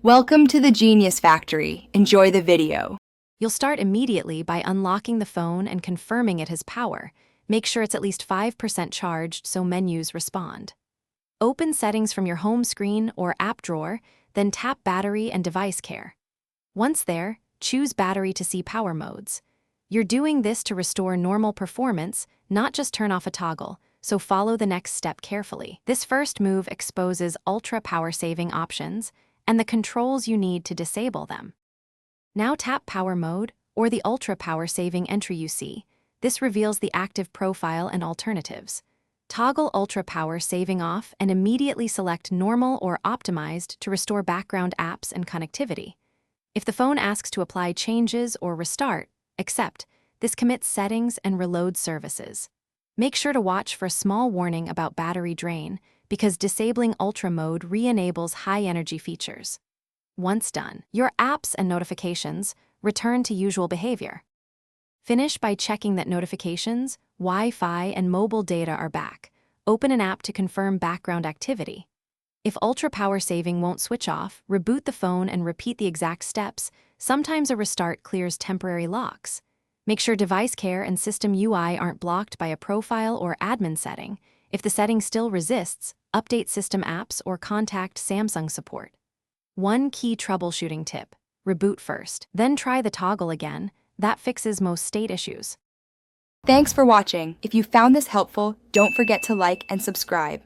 Welcome to the Genius Factory. Enjoy the video. You'll start immediately by unlocking the phone and confirming it has power. Make sure it's at least 5% charged so menus respond. Open Settings from your home screen or app drawer, then tap Battery and Device Care. Once there, choose Battery to see power modes. You're doing this to restore normal performance, not just turn off a toggle, so follow the next step carefully. This first move exposes ultra power-saving options and the controls you need to disable them. Now tap Power Mode, or the Ultra Power Saving entry you see. This reveals the active profile and alternatives. Toggle Ultra Power Saving off and immediately select Normal or Optimized to restore background apps and connectivity. If the phone asks to apply changes or restart, accept. This commits settings and reloads services. Make sure to watch for a small warning about battery drain, because disabling Ultra Mode re-enables high-energy features. Once done, your apps and notifications return to usual behavior. Finish by checking that notifications, Wi-Fi, and mobile data are back. Open an app to confirm background activity. If Ultra Power Saving won't switch off, reboot the phone and repeat the exact steps. Sometimes a restart clears temporary locks. Make sure Device Care and System UI aren't blocked by a profile or admin setting. If the setting still resists, update system apps or contact Samsung support. One key troubleshooting tip: reboot first, then try the toggle again. That fixes most state issues. Thanks for watching. If you found this helpful, don't forget to like and subscribe.